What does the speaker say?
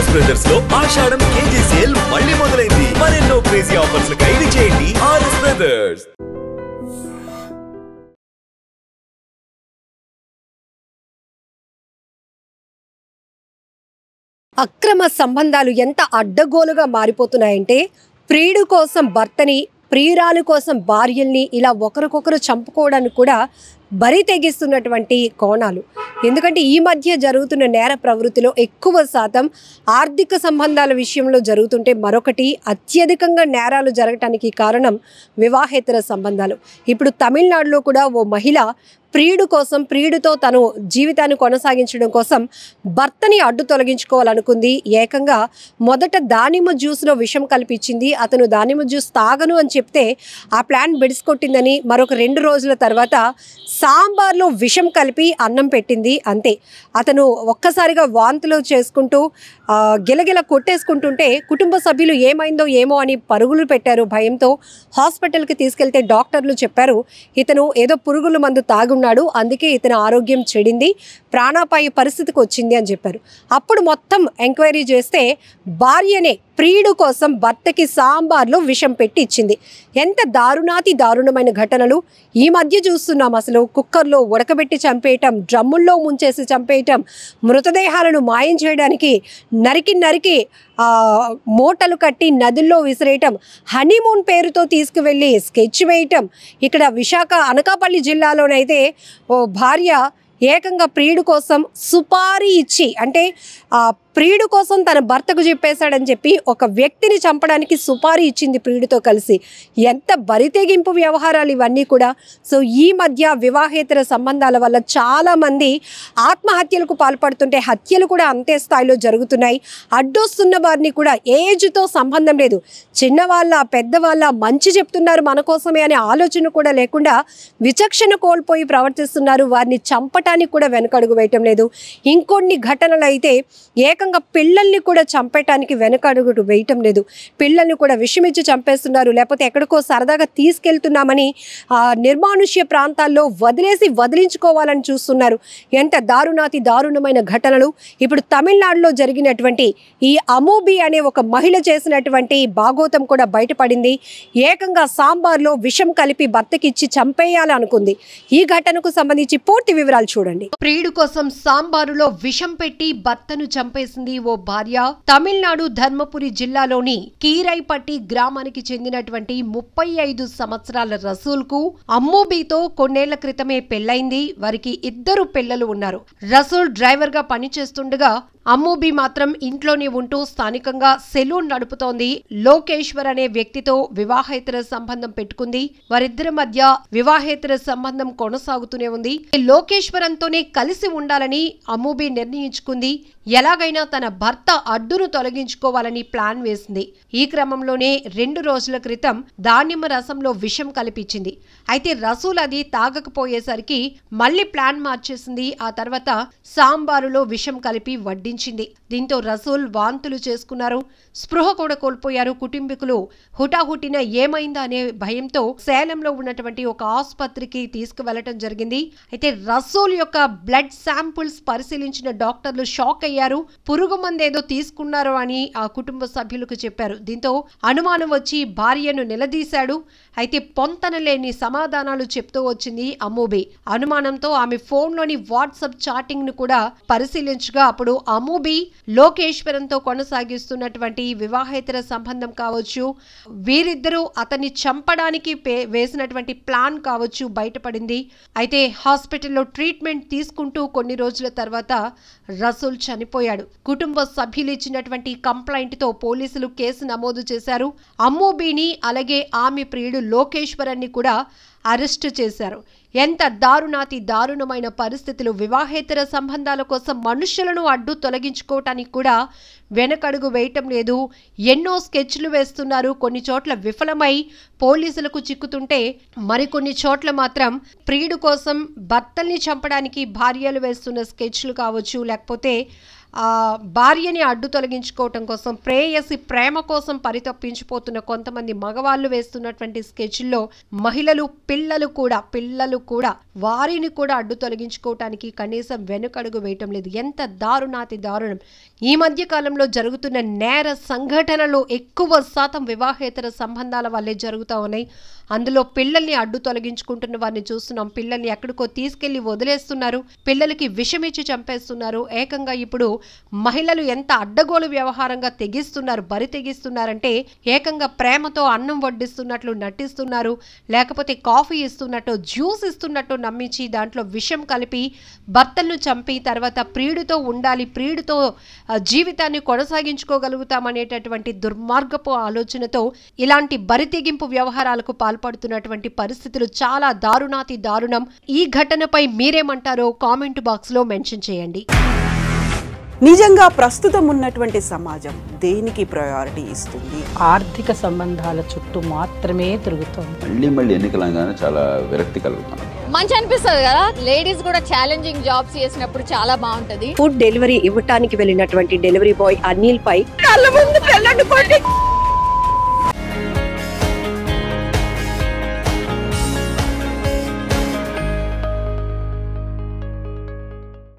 RS brothers లో ఆషాఢం KG sale మళ్ళీ మొదలైంది. మరెన్నో క్రేజీ ఆఫర్స్ ఖైదీ చేయండి ఆర్ఎస్ బ్రదర్స్. అక్రమ సంబంధాలు ఎంత అడ్డగోలుగా మారిపోతున్నాయంటే, ప్రియుడు కోసం భర్తని, ప్రియురాలు కోసం భార్యల్ని ఇలా ఒకరికొకరు చంపుకోవడానికి కూడా బరి తెగిస్తున్నటువంటి కోణాలు. ఎందుకంటే ఈ మధ్య జరుగుతున్న నేర ప్రవృత్తిలో ఎక్కువ శాతం ఆర్థిక సంబంధాల విషయంలో జరుగుతుంటే, మరొకటి అత్యధికంగా నేరాలు జరగటానికి కారణం వివాహేతర సంబంధాలు. ఇప్పుడు తమిళనాడులో కూడా ఓ మహిళ ప్రియుడు కోసం, ప్రియుడితో తను జీవితాన్ని కొనసాగించడం కోసం భర్తని అడ్డు తొలగించుకోవాలనుకుంది. ఏకంగా మొదట దానిమ్మ జ్యూస్లో విషం కల్పించింది. అతను దానిమ్మ జ్యూస్ తాగను అని చెప్తే ఆ ప్లాన్ బెడిసికొట్టిందని, మరొక 2 రోజుల తర్వాత సాంబార్లో విషం కలిపి అన్నం పెట్టింది. అంతే. అతను ఒక్కసారిగా వాంతులు చేసుకుంటూ గిలగిల కొట్టేసుకుంటుంటే కుటుంబ సభ్యులు ఏమైందో ఏమో అని పరుగులు పెట్టారు. భయంతో హాస్పిటల్కి తీసుకెళ్తే డాక్టర్లు చెప్పారు, ఇతను ఏదో పురుగుల మందు తాగున్నాడు, అందుకే ఇతని ఆరోగ్యం చెడింది, ప్రాణాపాయ పరిస్థితికి వచ్చింది అని చెప్పారు. అప్పుడు మొత్తం ఎంక్వైరీ చేస్తే భార్యనే ప్రియుడు కోసం భర్తకి సాంబార్లో విషం పెట్టి ఇచ్చింది. ఎంత దారుణాతి దారుణమైన ఘటనలు ఈ మధ్య చూస్తున్నాం. అసలు కుక్కర్లో ఉడకబెట్టి చంపేయటం, డ్రమ్ముల్లో ముంచేసి చంపేయటం, మృతదేహాలను మాయం చేయడానికి నరికి మూటలు కట్టి నదుల్లో విసిరేయటం, హనీమూన్ పేరుతో తీసుకువెళ్ళి స్కెచ్ వేయటం. ఇక్కడ విశాఖ అనకాపల్లి జిల్లాలోనైతే ఓ భార్య ఏకంగా ప్రియుడు కోసం సుపారీ ఇచ్చి, అంటే ప్రియుడు కోసం తన భర్తకు చెప్పేశాడని చెప్పి ఒక వ్యక్తిని చంపడానికి సుపారీ ఇచ్చింది ప్రియుడితో కలిసి. ఎంత బరితెగింపు వ్యవహారాలు ఇవన్నీ కూడా. సో ఈ మధ్య వివాహేతర సంబంధాల వల్ల చాలామంది ఆత్మహత్యలకు పాల్పడుతుంటే హత్యలు కూడా అంతే స్థాయిలో జరుగుతున్నాయి. అడ్డొస్తున్న వారిని కూడా ఏజ్తో సంబంధం లేదు, చిన్నవాళ్ళ పెద్దవాళ్ళ మంచి చెప్తున్నారు మన కోసమే అనే ఆలోచన కూడా లేకుండా విచక్షణ కోల్పోయి ప్రవర్తిస్తున్నారు. వారిని చంపటానికి కూడా వెనకడుగు వేయటం లేదు. ఇంకొన్ని ఘటనలు అయితే ఏకంగా పిల్లల్ని కూడా చంపేయటానికి వెనకడుగు వేయటం లేదు. పిల్లల్ని కూడా విషమిచ్చి చంపేస్తున్నారు, లేకపోతే ఎక్కడికో సరదాగా తీసుకెళ్తున్నామని నిర్మానుష్య ప్రాంతాల్లో వదిలించుకోవాలని చూస్తున్నారు. ఎంత దారుణాతి దారుణమైన ఘటనలు. ఇప్పుడు తమిళనాడులో జరిగినటువంటి ఈ అమూబి అనే ఒక మహిళ చేసినటువంటి భాగోతం కూడా బయటపడింది. ఏకంగా సాంబార్లో విషం కలిపి భర్తకిచ్చి చంపేయాలనుకుంది. ఈ ఘటనకు సంబంధించి పూర్తి వివరాలు చూడండి. ప్రియుడు కోసం సాంబారులో విషం పెట్టి భర్తను చంపేసింది ఓ భార్య. తమిళనాడు ధర్మపురి జిల్లాలోని కీరైపట్టి గ్రామానికి చెందినటువంటి 35 సంవత్సరాల రసూల్ కు అమ్మూబీతో కొన్నేళ్ల క్రితమే పెళ్లైంది. వారికి 2 పిల్లలు ఉన్నారు. రసూల్ డ్రైవర్ గా పనిచేస్తుండగా అమ్మూబీ మాత్రం ఇంట్లోనే ఉంటూ స్థానికంగా సెలూన్ నడుపుతోంది. లోకేశ్వర్ అనే వ్యక్తితో వివాహేతర సంబంధం పెట్టుకుంది. వారిద్దరి మధ్య వివాహేతర సంబంధం కొనసాగుతూనే ఉంది. లోకేశ్వరంతోనే కలిసి ఉండాలని అమ్మూబీ నిర్ణయించుకుంది. ఎలాగైనా తన భర్త అడ్డును తొలగించుకోవాలని ప్లాన్ వేసింది. ఈ క్రమంలోనే 2 రోజుల క్రితం దానిమ్మ రసంలో విషం కలిపించింది. అయితే రసూల్ అది తాగకపోయేసరికి మళ్లీ ప్లాన్ మార్చేసింది. ఆ తర్వాత సాంబారులో విషం కలిపి వడ్డించింది. దీంతో రసూల్ వాంతులు చేసుకున్నారు, స్పృహ కూడా కోల్పోయారు. కుటుంబీకులు హుటాహుటిన ఏమైందా అనే భయంతో సేలంలో ఉన్నటువంటి ఒక ఆసుపత్రికి తీసుకువెళ్లటం జరిగింది. అయితే రసూల్ యొక్క బ్లడ్ శాంపుల్స్ పరిశీలించిన డాక్టర్లు షాక్ అయ్యారు. పురుగు మందేదో తీసుకున్నారు అని ఆ కుటుంబ సభ్యులకు చెప్పారు. దీంతో అనుమానం వచ్చి భార్యను నిలదీశాడు. అయితే పొంతనలేని సమాధానాలు చెప్తూ వచ్చింది అమ్మూబీ. అనుమానంతో ఆమె ఫోన్లోని వాట్సాప్ చాటింగ్ ను కూడా పరిశీలించగా అప్పుడు అమ్మూబీ లోకేశ్వరంతో కొనసాగిస్తున్నటువంటి వివాహేతర సంబంధం కావచ్చు, వీరిద్దరూ అతన్ని చంపడానికి వేసినటువంటి ప్లాన్ కావచ్చు బయటపడింది. అయితే హాస్పిటల్లో ట్రీట్మెంట్ తీసుకుంటూ కొన్ని రోజుల తర్వాత రసూల్ చనిపోయాడు. కుటుంబ సభ్యులు ఇచ్చినటువంటి కంప్లైంట్ తో పోలీసులు కేసు నమోదు చేశారు. అమ్మూబీని అలాగే ఆమె ప్రియుడు లోకేశ్వరాన్ని కూడా అరెస్టు చేశారు. ఎంత దారుణాతి దారుణమైన పరిస్థితులు. వివాహేతర సంబంధాల కోసం మనుషులను అడ్డు తొలగించుకోవటానికి కూడా వెనకడుగు వేయటం లేదు. ఎన్నో స్కెచ్లు వేస్తున్నారు. కొన్ని చోట్ల విఫలమై పోలీసులకు చిక్కుతుంటే మరికొన్ని చోట్ల మాత్రం ప్రియుడు కోసం భర్తల్ని చంపడానికి భార్యలు వేస్తున్న స్కెచ్లు కావచ్చు, లేకపోతే భార్యని అడ్డు తొలగించుకోవటం కోసం ప్రేయసి ప్రేమ కోసం పరితపించిపోతున్న కొంతమంది మగవాళ్ళు వేస్తున్నటువంటి స్కెచ్ల్లో మహిళలు పిల్లలు కూడా వారిని కూడా అడ్డు తొలగించుకోవటానికి కనీసం వెనుకడుగు వేయటం లేదు. ఎంత దారుణాతి దారుణం. ఈ మధ్య కాలంలో జరుగుతున్న నేర సంఘటనలు ఎక్కువ శాతం వివాహేతర సంబంధాల వల్లే జరుగుతూ ఉన్నాయి. అందులో పిల్లల్ని అడ్డు తొలగించుకుంటున్న వారిని చూస్తున్నాం. పిల్లల్ని ఎక్కడికో తీసుకెళ్లి వదిలేస్తున్నారు, పిల్లలకి విషమిచ్చి చంపేస్తున్నారు. ఏకంగా ఇప్పుడు మహిళలు ఎంత అడ్డగోలు వ్యవహారంగా తెగిస్తున్నారు, బరి తెగిస్తున్నారంటే ఏకంగా ప్రేమతో అన్నం వడ్డిస్తున్నట్లు నటిస్తున్నారు, లేకపోతే కాఫీ ఇస్తున్నట్టు జ్యూస్ ఇస్తున్నట్టు నమ్మించి దాంట్లో విషం కలిపి భర్తలను చంపి తర్వాత ప్రియుడితో ఉండాలి, ప్రియుడితో జీవితాన్ని కొనసాగించుకోగలుగుతామనేటటువంటి దుర్మార్గపు ఆలోచనతో ఇలాంటి బరితెగింపు వ్యవహారాలకు పాల్పడుతున్నటువంటి పరిస్థితులు చాలా దారుణాతి దారుణం. ఈ ఘటనపై మీరేమంటారో కామెంట్ బాక్స్ లో మెన్షన్ చేయండి. నిజంగా ప్రస్తుతం ఉన్నటువంటి సమాజం దేనికి ప్రయారిటీ ఇస్తుంది? ఆర్థిక సంబంధాల చుట్టూ మాత్రమే తిరుగుతుంది. మళ్ళీ ఎన్నికలంగానే చాలా విరక్తి కలుగుతాను. మంచి అనిపిస్తుంది కదా, లేడీస్ కూడా ఛాలెంజింగ్ జాబ్స్ చేసినప్పుడు చాలా బాగుంటది. ఫుడ్ డెలివరీ ఇవ్వటానికి వెళ్ళినటువంటి డెలివరీ బాయ్ అనిల్ పై కళ్ళ ముందు